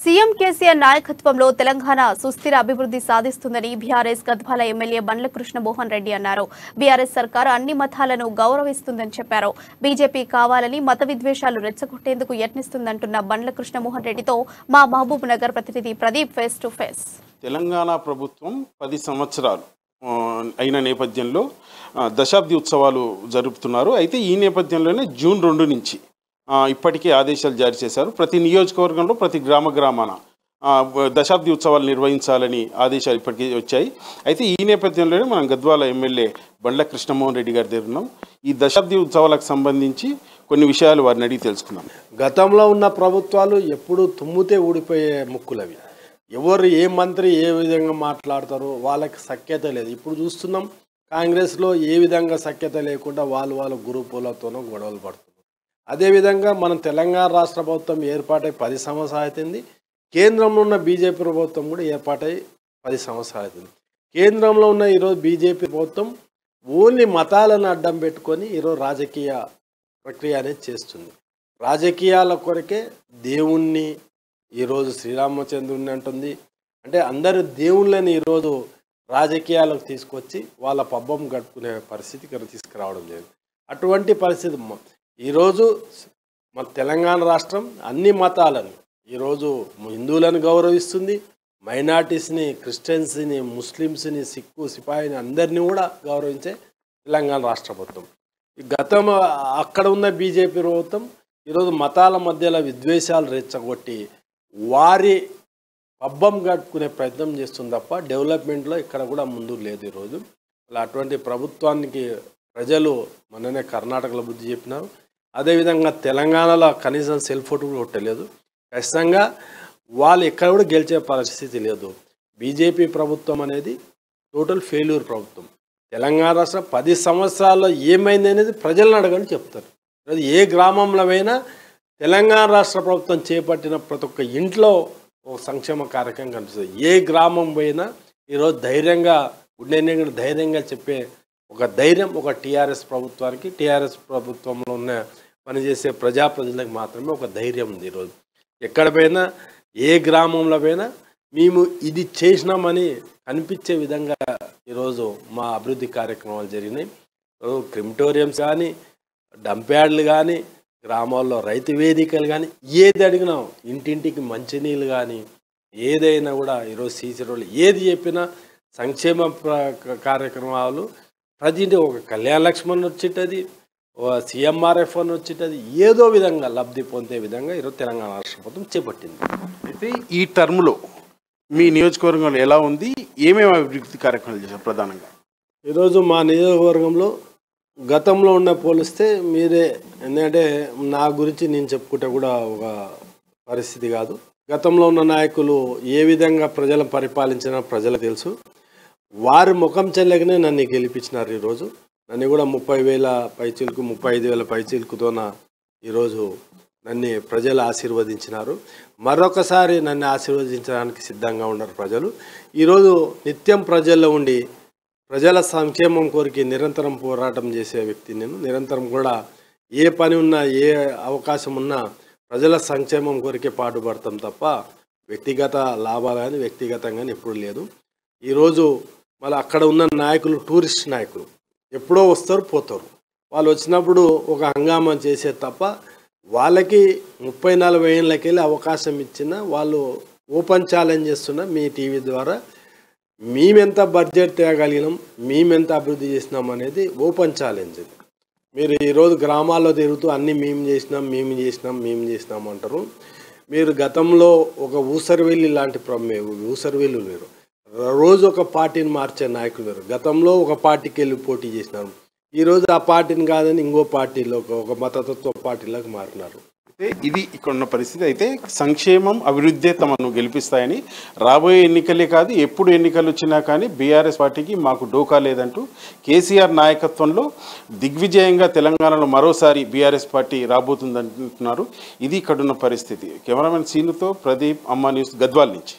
CM KCR నాయకత్వంలో తెలంగాణ సుస్థిర అభివృద్ధి సాధిస్తుందని బీఆర్ఎస్ గద్వాల ఎమ్మెల్యే బండ్ల కృష్ణమోహన్ రెడ్డి అన్నారు. బీఆర్ఎస్ సర్కారు అన్ని మతాలను గౌరవిస్తుందని చెప్పారు. బీజేపీ కావాలని మత విద్వేషాలు రెచ్చగొట్టేందుకు యత్నిస్తుందంటున్న బండ్ల కృష్ణమోహన్ రెడ్డితో మా మహబూబ్ నగర్ ప్రతినిధి Pradeep face to face. Telangana ప్రభుత్వం 10 సంవత్సరాలు అయిన నేపథ్యంలో దశాబ్ది ఉత్సవాలు జరుపుతున్నారు. అయితే ఈ నేపథ్యంలోనే జూన్ 2 నుంచి ఇప్పటికే ఆదేశాలు జారీ చేశారు. ప్రతి నియోజకవర్గంలో ప్రతి గ్రామాన దశాబ్ది ఉత్సవాలు నిర్వహించాలని ఆదేశాలు ఇప్పటికే వచ్చాయి. అయితే ఈ నేపథ్యంలోనే మనం గద్వాల ఎమ్మెల్యే బండ్ల కృష్ణమోహన్ రెడ్డి గారి దగ్గర ఉన్నాం. ఈ దశాబ్ది ఉత్సవాలకు సంబంధించి కొన్ని విషయాలు వారిని అడిగి తెలుసుకుందాం. గతంలో ఉన్న ప్రభుత్వాలు ఎప్పుడు తుమ్మితే ఊడిపోయే ముక్కులవి. ఎవరు ఏ మంత్రి ఏ విధంగా మాట్లాడతారో వాళ్ళకి సఖ్యత లేదు. ఇప్పుడు చూస్తున్నాం కాంగ్రెస్లో ఏ విధంగా సఖ్యత లేకుండా వాళ్ళ గ్రూపులతోనూ గొడవలు పడుతున్నారు. అదేవిధంగా మనం తెలంగాణ రాష్ట్ర ప్రభుత్వం ఏర్పాటై 10 సంవత్సరాలు అవుతుంది. కేంద్రంలో ఉన్న బీజేపీ ప్రభుత్వం కూడా ఏర్పాటై 10 సంవత్సరాలు అవుతుంది. కేంద్రంలో ఉన్న ఈరోజు బీజేపీ ప్రభుత్వం ఓన్లీ మతాలను అడ్డం పెట్టుకొని ఈరోజు రాజకీయ ప్రక్రియ అనేది చేస్తుంది. రాజకీయాల కొరకే దేవుణ్ణి ఈరోజు శ్రీరామచంద్రుని అంటుంది. అంటే అందరు దేవుళ్ళని ఈరోజు రాజకీయాలకు తీసుకొచ్చి వాళ్ళ పబ్బం గడుపుకునే పరిస్థితి ఇక్కడ తీసుకురావడం లేదు. అటువంటి పరిస్థితి ఈరోజు మన తెలంగాణ రాష్ట్రం అన్ని మతాలను ఈరోజు హిందువులను గౌరవిస్తుంది. మైనార్టీస్ని, క్రిస్టియన్స్ని, ముస్లిమ్స్ని, సిక్కు, సిపాయిని అందరినీ కూడా గౌరవించే తెలంగాణ రాష్ట్ర ప్రభుత్వం. గతం అక్కడ ఉన్న బీజేపీ ప్రభుత్వం ఈరోజు మతాల మధ్యలో విద్వేషాలు రెచ్చగొట్టి వారి పబ్బం గడుపుకునే ప్రయత్నం చేస్తుంది తప్ప డెవలప్మెంట్లో ఇక్కడ కూడా ముందు లేదు. ఈరోజు అలా అటువంటి ప్రభుత్వానికి ప్రజలు మొన్ననే కర్ణాటకలో బుద్ధి చెప్పినారు. అదేవిధంగా తెలంగాణలో కనీసం సెల్ ఫోన్ కూడా కొట్టలేదు. ఖచ్చితంగా వాళ్ళు ఎక్కడ కూడా గెలిచే పరిస్థితి లేదు. బీజేపీ ప్రభుత్వం అనేది టోటల్ ఫెయిల్యూర్ ప్రభుత్వం. తెలంగాణ రాష్ట్రం 10 సంవత్సరాల్లో ఏమైంది అనేది ప్రజలను అడగని చెప్తారు. అది ఏ గ్రామంలో అయినా తెలంగాణ రాష్ట్ర ప్రభుత్వం చేపట్టిన ప్రతి ఒక్క ఇంట్లో ఒక సంక్షేమ కార్యక్రమం కనిపిస్తుంది. ఏ గ్రామం పోయినా ఈరోజు ధైర్యంగా ధైర్యంగా చెప్పే ఒక ధైర్యం ఒక టీఆర్ఎస్ ప్రభుత్వానికి, టీఆర్ఎస్ ప్రభుత్వంలో ఉన్న పనిచేసే ప్రజలకు మాత్రమే ఒక ధైర్యం ఉంది. ఈరోజు ఎక్కడ పోయినా ఏ గ్రామంలో పోయినా మేము ఇది చేసినామని కనిపించే విధంగా ఈరోజు మా అభివృద్ధి కార్యక్రమాలు జరిగినాయి. క్రిమిటోరియంస్ కానీ, డంప్యార్డ్లు కానీ, గ్రామాల్లో రైతు వేదికలు కానీ, ఏది అడిగినాం ఇంటింటికి మంచినీళ్ళు కానీ ఏదైనా కూడా ఈరోజు సీసీ రోడ్లు ఏది చెప్పినా సంక్షేమ కార్యక్రమాలు ప్రతి ఒక కళ్యాణ లక్ష్మణ్ వచ్చేటది, సీఎంఆర్ఎఫ్ అని వచ్చేటది, ఏదో విధంగా లబ్ధి పొందే విధంగా ఈరోజు తెలంగాణ రాష్ట్ర ప్రభుత్వం చేపట్టింది. అయితే ఈ టర్మ్లో మీ నియోజకవర్గంలో ఎలా ఉంది, ఏమేమి అభివృద్ధి కార్యక్రమాలు చేశారు? ప్రధానంగా ఈరోజు మా నియోజకవర్గంలో గతంలో ఉన్న పోలిస్తే మీరే, ఎందుకంటే నా గురించి నేను చెప్పుకుంటే కూడా ఒక పరిస్థితి కాదు. గతంలో ఉన్న నాయకులు ఏ విధంగా ప్రజలను పరిపాలించినా ప్రజలకు తెలుసు. వారి ముఖం చెల్లకనే నన్ను గెలిపించినారు. ఈరోజు నన్ను కూడా 30,000 పైచీలకు 35,000 పైచీలకుతోన ఈరోజు నన్ను ప్రజలు ఆశీర్వదించినారు. మరొకసారి నన్ను ఆశీర్వదించడానికి సిద్ధంగా ఉన్నారు ప్రజలు. ఈరోజు నిత్యం ప్రజల్లో ఉండి ప్రజల సంక్షేమం కోరికి నిరంతరం పోరాటం చేసే వ్యక్తి నేను. నిరంతరం కూడా ఏ పని ఉన్నా ఏ అవకాశం ఉన్నా ప్రజల సంక్షేమం కోరికే పాటుపడతాం తప్ప వ్యక్తిగత లాభాలు కానీ వ్యక్తిగతంగా ఎప్పుడు లేదు. ఈరోజు మళ్ళీ అక్కడ ఉన్న నాయకులు టూరిస్ట్ నాయకులు ఎప్పుడో వస్తారు పోతారు. వాళ్ళు వచ్చినప్పుడు ఒక హంగామా చేసే తప్ప వాళ్ళకి 30-40 ఏళ్ళకి వెళ్ళి అవకాశం ఇచ్చిన వాళ్ళు ఓపెన్ ఛాలెంజ్ చేస్తున్నా మీ టీవీ ద్వారా మేమెంత బడ్జెట్ తేగలిగినాం, మేమెంత అభివృద్ధి చేసినాం అనేది ఓపెన్ ఛాలెంజ్. మీరు ఈరోజు గ్రామాల్లో తిరుగుతూ అన్నీ మేము చేసినాం అంటారు. మీరు గతంలో ఒక ఊసరవెల్లి లాంటి ఊసరవెల్లు లేరు. రోజు ఒక పార్టీని మార్చే నాయకులు లేరు. గతంలో ఒక పార్టీకి వెళ్ళి పోటీ చేసినారు. ఈరోజు ఆ పార్టీని కాదని ఇంకో పార్టీలో ఒక మతతత్వ పార్టీలోకి మారినారు. అయితే ఇది ఇక్కడ ఉన్న పరిస్థితి. అయితే సంక్షేమం, అభివృద్ధి తమను గెలిపిస్తాయని, రాబోయే ఎన్నికలే కాదు ఎప్పుడు ఎన్నికలు వచ్చినా కానీ బీఆర్ఎస్ పార్టీకి మాకు డోకా లేదంటూ కేసీఆర్ నాయకత్వంలో దిగ్విజయంగా తెలంగాణలో మరోసారి బీఆర్ఎస్ పార్టీ రాబోతుందంటున్నారు. ఇది ఇక్కడున్న పరిస్థితి. కెమెరామెన్ సీనుతో ప్రదీప్, అమ్మ న్యూస్, గద్వాల్ నుంచి.